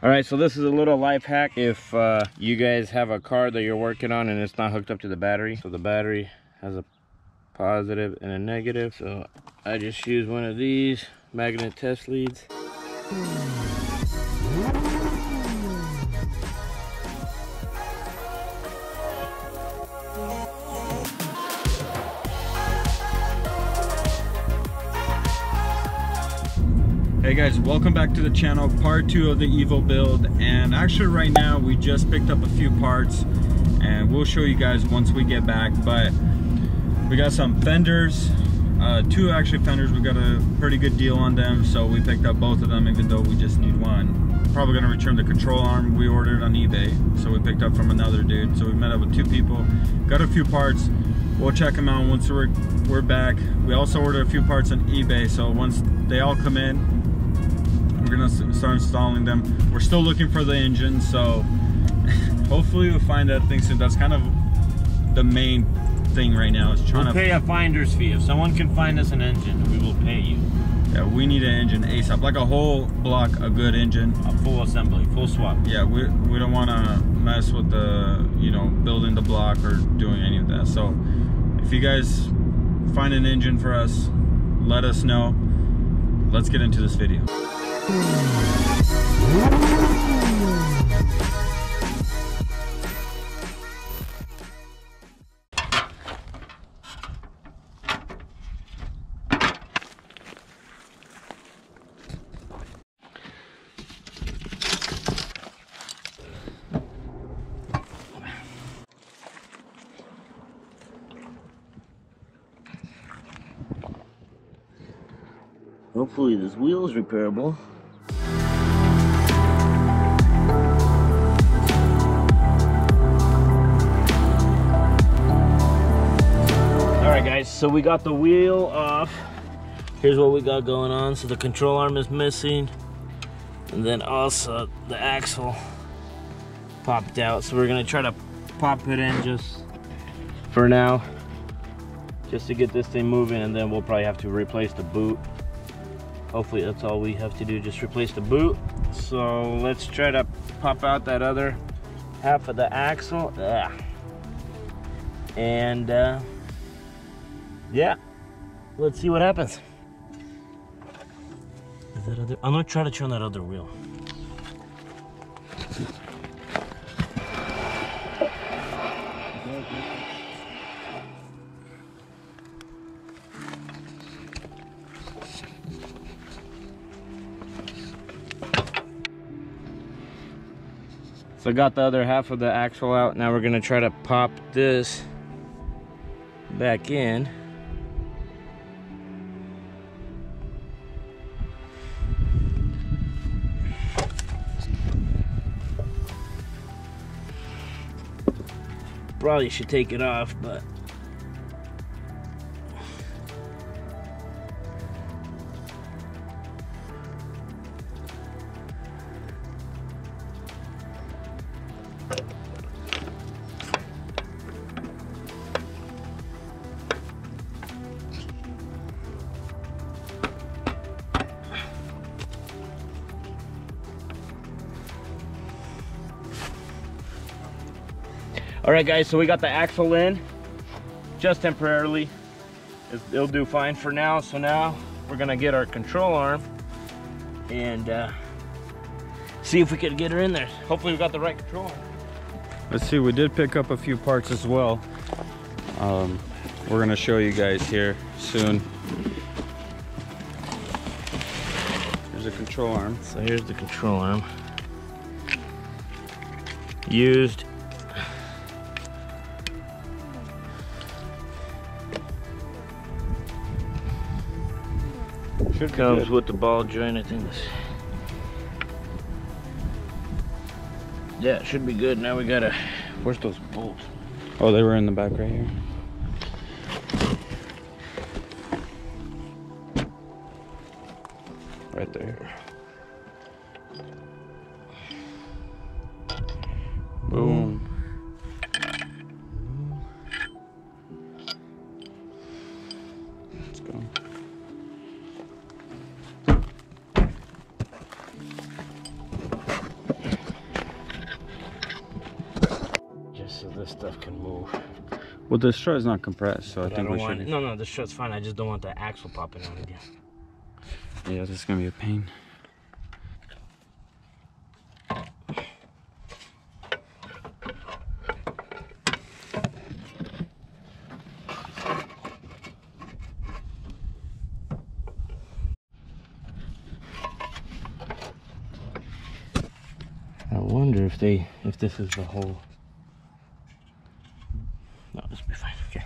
All right, so this is a little life hack if you guys have a car that you're working on and it's not hooked up to the battery. So the battery has a positive and a negative. So I just use one of these magnet test leads. Hey guys, welcome back to the channel, part 2 of the Evo build. And actually right now we just picked up a few parts and we'll show you guys once we get back. But we got some fenders, 2 actually fenders. We got a pretty good deal on them, so we picked up both of them even though we just need one. Probably gonna return the control arm we ordered on eBay, so we picked up from another dude. So we met up with 2 people, got a few parts. We'll check them out once we're back. We also ordered a few parts on eBay, so once they all come in, we're gonna start installing them. We're still looking for the engine, so hopefully we'll find that thing soon. That's kind of the main thing right now, is trying to pay a finder's fee. If someone can find us an engine, we will pay you. Yeah, we need an engine ASAP, like a whole block, a good engine, a full assembly, full swap. Yeah, we don't want to mess with the, you know, building the block or doing any of that. So if you guys find an engine for us, let us know. Let's get into this video. Hopefully this wheel is repairable. Alright guys, so we got the wheel off. Here's what we got going on. So the control arm is missing, and then also the axle popped out. So we're gonna try to pop it in just for now, just to get this thing moving, and then we'll probably have to replace the boot. Hopefully that's all we have to do, just replace the boot. So let's try to pop out that other half of the axle. And yeah, let's see what happens. I'm gonna try to turn that other wheel. So I got the other half of the axle out. Now we're gonna try to pop this back in. Probably should take it off, but all right guys, so we got the axle in just temporarily. It'll do fine for now. So now we're gonna get our control arm and see if we could get her in there. Hopefully we got the right control arm. Let's see, we did pick up a few parts as well. We're gonna show you guys here soon. Here's the control arm. So here's the control arm. Used. Should comes with the ball joint, I think. Yeah, it should be good. Now we gotta, where's those bolts? Oh, they were in the back right here. Right there. Boom. Let's go. this stuff can move. Well, the strut is not compressed, so But I think we want, should. no, the strut's fine. I just don't want the axle popping out again. Yeah, this is gonna be a pain. I wonder if this is the whole. No, this will be fine. Okay.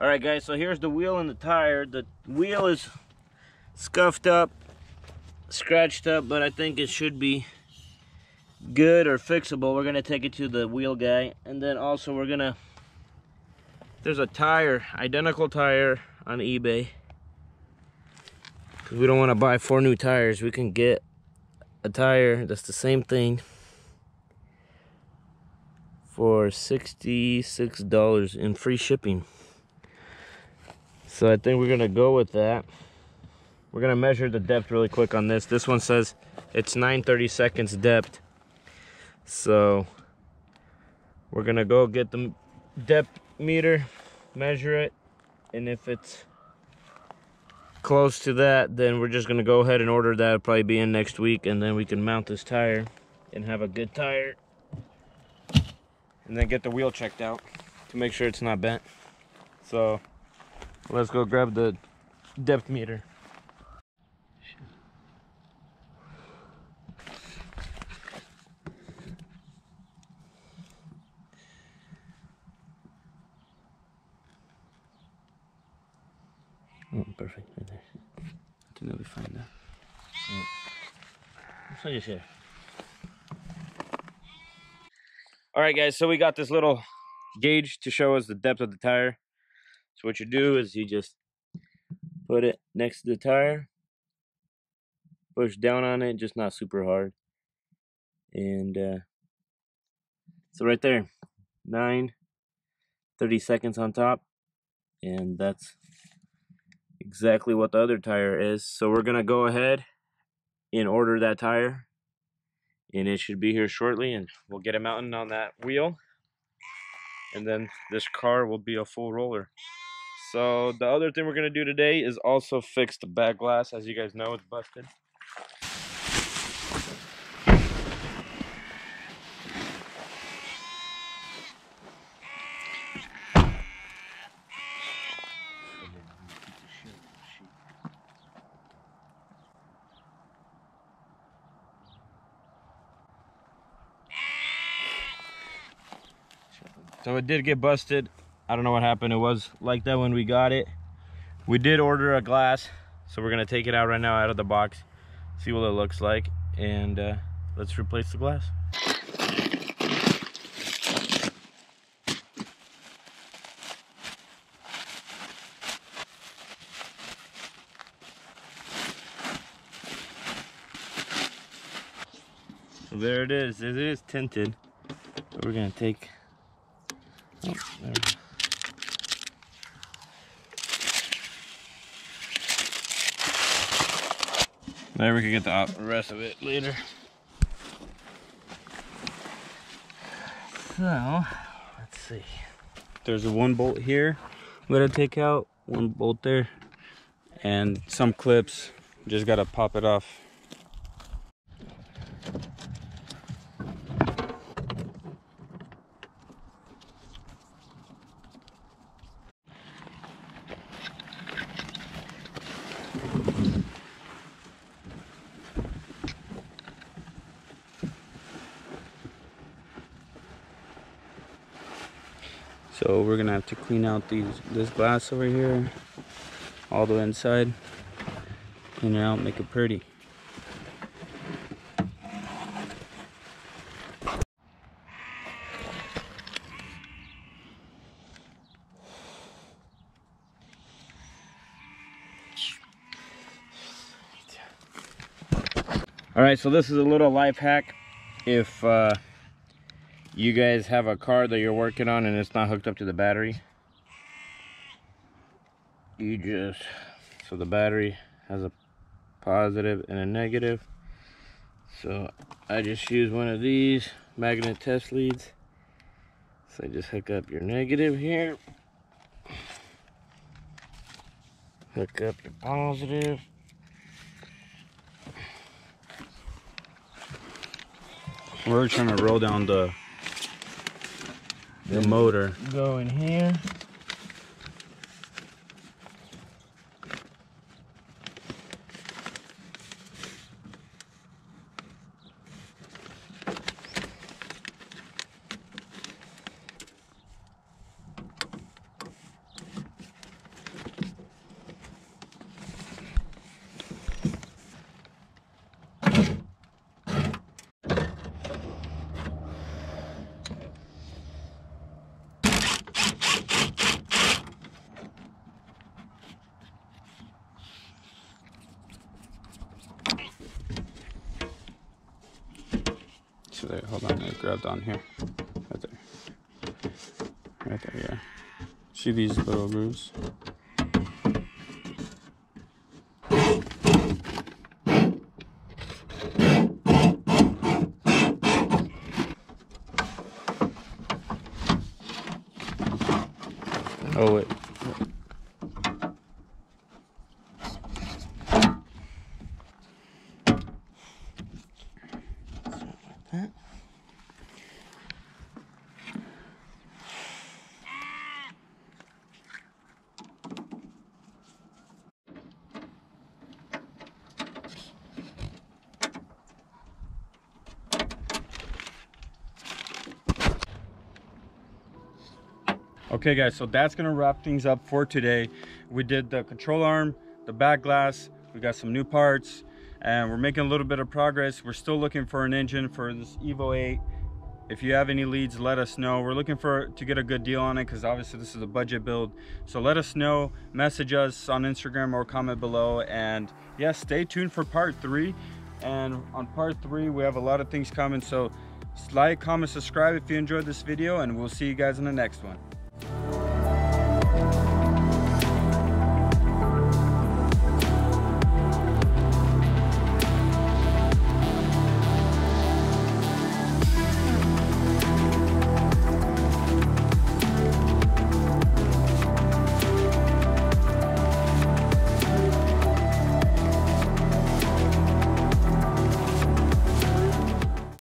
All right, guys, so here's the wheel and the tire. The wheel is scuffed up, scratched up, but I think it should be good or fixable. We're gonna take it to the wheel guy, and then also there's a tire, identical tire on eBay. Because we don't want to buy 4 new tires. We can get a tire that's the same thing for $66 in free shipping. So I think we're gonna go with that. We're gonna measure the depth really quick on this. This one says it's 9/32 depth. So we're gonna go get the depth meter, measure it, and if it's close to that, then we're just gonna go ahead and order that. It'll probably be in next week, and then we can mount this tire and have a good tire, and then get the wheel checked out to make sure it's not bent. So let's go grab the depth meter. Oh, perfect, right there. I think they'll be fine now. So just here. All right, guys, so we got this little gauge to show us the depth of the tire. So what you do is you just put it next to the tire, push down on it, just not super hard. And so right there, 9/32 on top. And that's exactly what the other tire is. So we're gonna go ahead and order that tire, and it should be here shortly, and we'll get it mounted on that wheel, and then this car will be a full roller. So the other thing we're gonna do today is also fix the back glass. As you guys know, it's busted. So it did get busted. I don't know what happened. It was like that when we got it. We did order a glass, so we're gonna take it out right now out of the box, see what it looks like, and let's replace the glass. So there it is. It is tinted. But we're gonna take. Oh, there we go. There, we can get the rest of it later. So, let's see. There's a 1 bolt here we gotta take out, 1 bolt there, and some clips. Just gotta pop it off. So we're gonna have to clean out this glass over here, all the inside, clean it out, make it pretty. All right, so this is a little life hack. If you guys have a car that you're working on and it's not hooked up to the battery, so the battery has a positive and a negative. So I just use one of these magnet test leads. So I just hook up your negative here, hook up your positive. We're trying to roll down the motor. Go in here. So there, hold on, I grabbed on here. Right there. Right there, yeah. See these little grooves? Oh wait. Okay guys, so that's gonna wrap things up for today. We did the control arm, the back glass, we got some new parts, and we're making a little bit of progress. We're still looking for an engine for this Evo 8. If you have any leads, let us know. We're looking to get a good deal on it, because obviously this is a budget build. So let us know, message us on Instagram or comment below, and yeah, stay tuned for part 3. And on part 3 we have a lot of things coming, so like, comment, subscribe if you enjoyed this video, and we'll see you guys in the next one.